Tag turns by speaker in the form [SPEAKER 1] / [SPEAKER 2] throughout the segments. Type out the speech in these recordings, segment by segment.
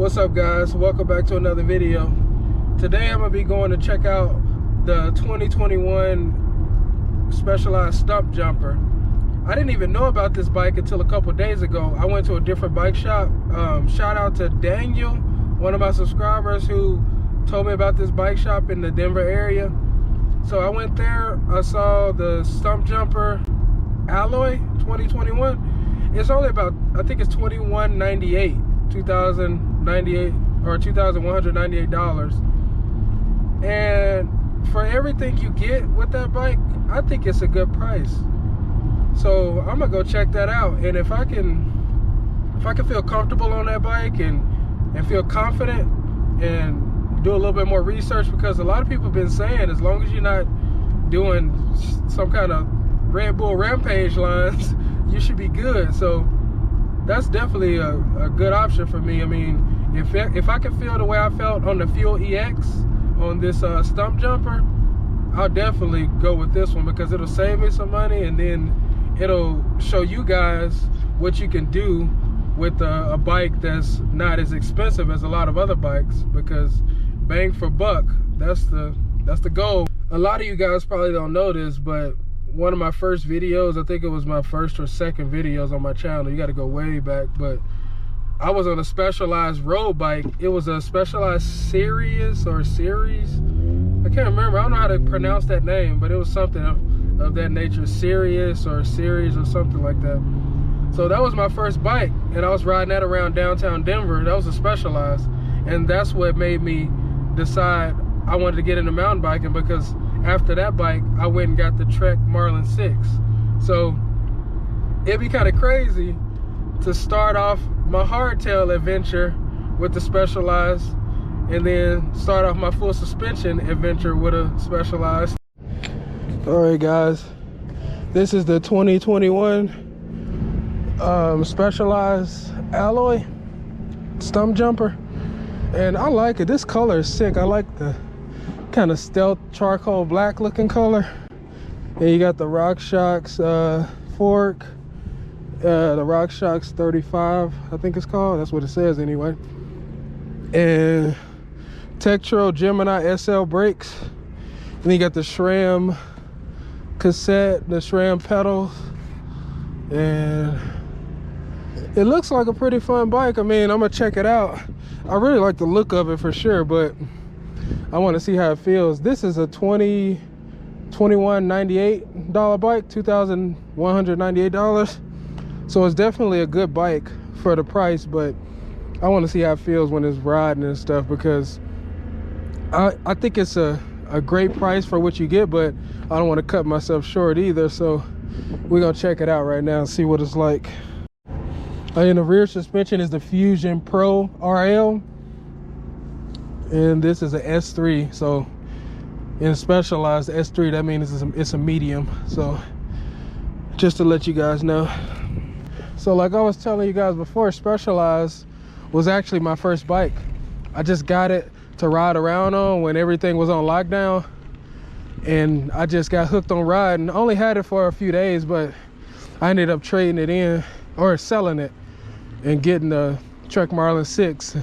[SPEAKER 1] What's up, guys? Welcome back to another video. Today I'm gonna be going to check out the 2021 Specialized StumpJumper. I didn't even know about this bike until a couple days ago. I went to a different bike shop. Shout out to Daniel, one of my subscribers, who told me about this bike shop in the Denver area. So I went there. I saw the StumpJumper Alloy 2021. It's only about, I think it's $21.98. $2,098 or $2,198, and for everything you get with that bike, I think it's a good price. So I'm gonna go check that out, and if I can feel comfortable on that bike and feel confident and do a little bit more research, because a lot of people have been saying as long as you're not doing some kind of Red Bull Rampage lines, you should be good. So that's definitely a good option for me. I mean, if I can feel the way I felt on the Fuel EX on this StumpJumper, I'll definitely go with this one, because it'll save me some money, and then it'll show you guys what you can do with a bike that's not as expensive as a lot of other bikes, because bang for buck, that's the goal. A lot of you guys probably don't know this, but one of my first videos, I think it was my first or second videos on my channel, you got to go way back, but I was on a Specialized road bike. It was a Specialized series. I can't remember. I don't know how to pronounce that name, but it was something of that nature, series or something like that. So that was my first bike, and I was riding that around downtown Denver. That was a Specialized, and that's what made me decide I wanted to get into mountain biking, because after that bike, I went and got the Trek Marlin 6. So it'd be kind of crazy to start off my hardtail adventure with the Specialized, and then start off my full suspension adventure with a Specialized. All right, guys, this is the 2021 Specialized Alloy StumpJumper, and I like it. This color is sick. I like the kind of stealth charcoal black looking color. And you got the RockShox fork, the RockShox 35, I think it's called. That's what it says anyway. And Tektro Gemini SL brakes. And then you got the SRAM cassette, the SRAM pedals, and it looks like a pretty fun bike. I mean, I'm gonna check it out. I really like the look of it for sure, but I want to see how it feels. This is a $21.98 bike, $2,198. So it's definitely a good bike for the price, but I want to see how it feels when it's riding and stuff, because I think it's a great price for what you get, but I don't want to cut myself short either. So we're gonna check it out right now and see what it's like. In the rear suspension is the Fusion Pro RL, and this is an S3. So in Specialized S3, that means it's a medium. So just to let you guys know. So like I was telling you guys before, Specialized was actually my first bike. I just got it to ride around on when everything was on lockdown, and I just got hooked on riding. I only had it for a few days, but I ended up trading it in, or selling it, and getting the Trek Marlin 6,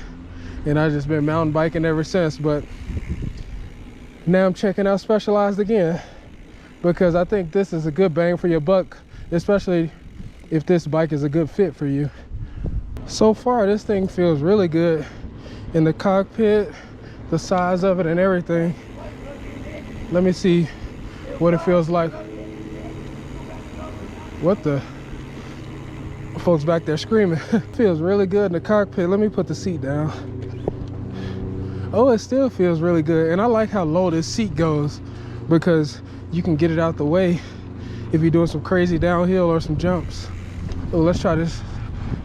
[SPEAKER 1] and I've just been mountain biking ever since. But now I'm checking out Specialized again, because I think this is a good bang for your buck, especially if this bike is a good fit for you. So far, this thing feels really good in the cockpit, the size of it and everything. Let me see what it feels like. What the? Folks back there screaming. Feels really good in the cockpit. Let me put the seat down. Oh, it still feels really good. And I like how low this seat goes, because you can get it out the way if you're doing some crazy downhill or some jumps. Oh, let's try this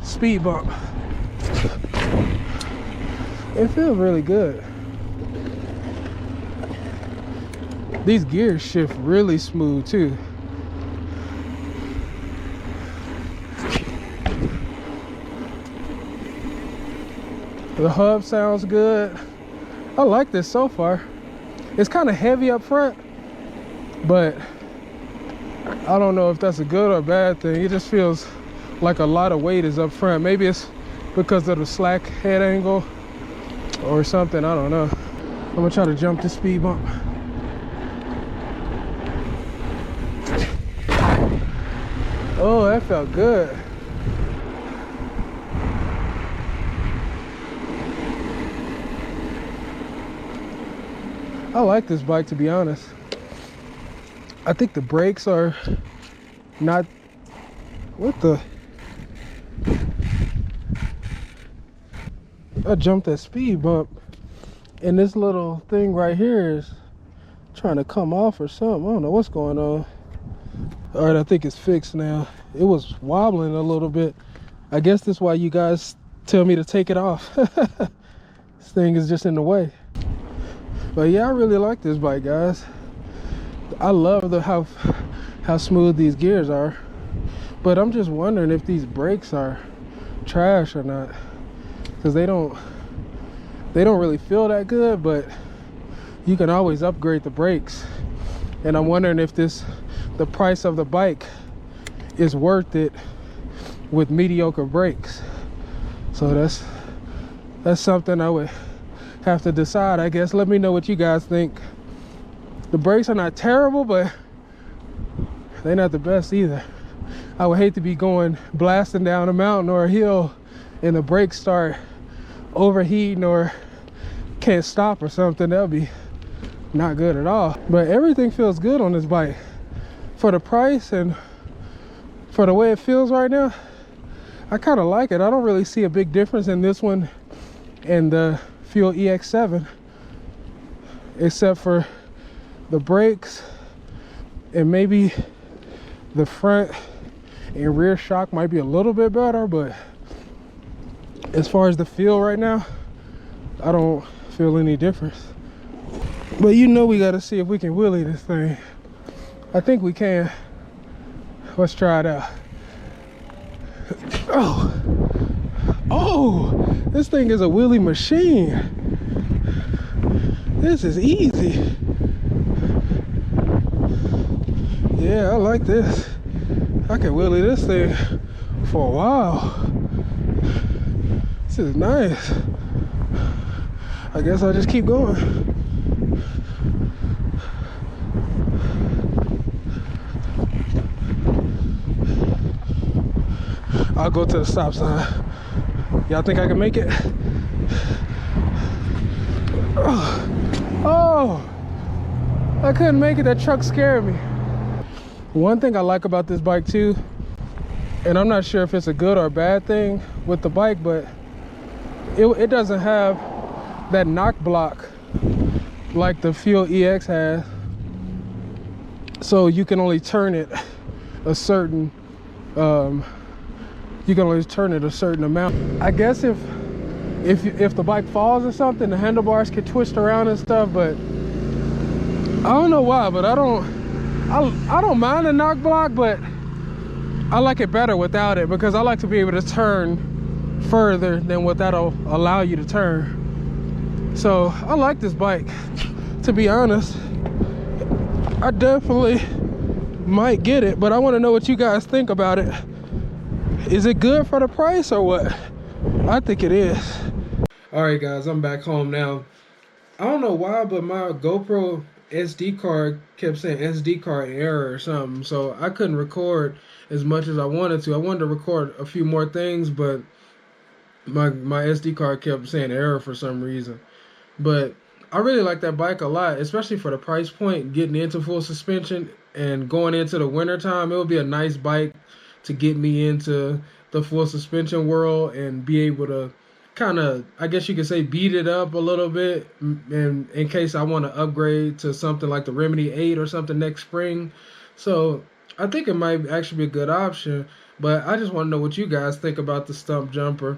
[SPEAKER 1] speed bump. It feels really good. These gears shift really smooth too. The hub sounds good. I like this so far. It's kind of heavy up front, but I don't know if that's a good or bad thing. It just feels like a lot of weight is up front. Maybe it's because of the slack head angle or something. I don't know. I'm gonna try to jump the speed bump. Oh, that felt good. I like this bike, to be honest. I think the brakes are not... What the... I jumped that speed bump, and this little thing right here is trying to come off or something. I don't know what's going on. All right, I think it's fixed now. It was wobbling a little bit. I guess that's why you guys tell me to take it off. This thing is just in the way. But yeah, I really like this bike, guys. I love how smooth these gears are. But I'm just wondering if these brakes are trash or not, because they don't really feel that good. But you can always upgrade the brakes, and I'm wondering if the price of the bike is worth it with mediocre brakes. So that's something I would have to decide, I guess. Let me know what you guys think. The brakes are not terrible, but they're not the best either. I would hate to be going blasting down a mountain or a hill and the brakes start overheating or can't stop or something. That'll be not good at all. But everything feels good on this bike for the price and for the way it feels right now. I kind of like it. I don't really see a big difference in this one and the Fuel EX7, except for the brakes and maybe the front and rear shock might be a little bit better. But as far as the feel right now, I don't feel any difference. But you know, we got to see if we can wheelie this thing. I think we can. Let's try it out. Oh, this thing is a wheelie machine. This is easy. Yeah, I like this. I can wheelie this thing for a while. This is nice. I guess I'll just keep going. I'll go to the stop sign. Y'all think I can make it? Oh, I couldn't make it. That truck scared me. One thing I like about this bike too, and I'm not sure if it's a good or a bad thing with the bike, but it doesn't have that knock block like the Fuel EX has. So you can only turn it a certain amount. I guess if the bike falls or something, the handlebars can twist around and stuff, but I don't know why, but I don't mind the knock block, but I like it better without it, because I like to be able to turn further than what that'll allow you to turn. So I like this bike, to be honest. I definitely might get it, but I want to know what you guys think about it. Is it good for the price or what? I think it is. All right, guys, I'm back home now. I don't know why, but my GoPro SD card kept saying SD card error or something, so I couldn't record as much as I wanted to. I wanted to record a few more things, but my SD card kept saying error for some reason. But I really like that bike a lot, especially for the price point, getting into full suspension and going into the winter time. It would be a nice bike to get me into the full suspension world and be able to kind of, I guess you could say, beat it up a little bit, and in case I want to upgrade to something like the Remedy 8 or something next spring. So I think it might actually be a good option, but I just want to know what you guys think about the StumpJumper,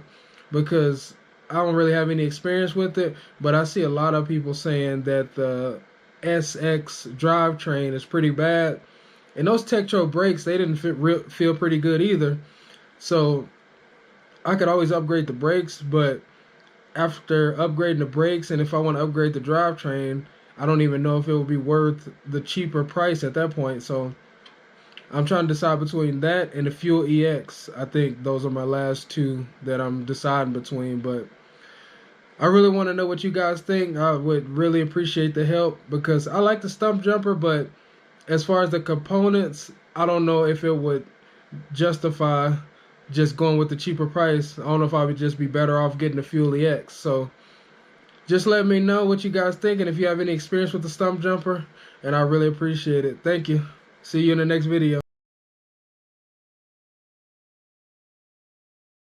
[SPEAKER 1] because I don't really have any experience with it, but I see a lot of people saying that the SX drivetrain is pretty bad, and those Tektro brakes, they didn't feel pretty good either. So I could always upgrade the brakes, but after upgrading the brakes, and if I want to upgrade the drivetrain, I don't even know if it would be worth the cheaper price at that point. So I'm trying to decide between that and the Fuel EX. I think those are my last two that I'm deciding between. But I really want to know what you guys think. I would really appreciate the help because I like the StumpJumper, but as far as the components, I don't know if it would justify just going with the cheaper price. I don't know if I would just be better off getting the Fuel EX. So just let me know what you guys think and if you have any experience with the StumpJumper, and I really appreciate it. Thank you. See you in the next video.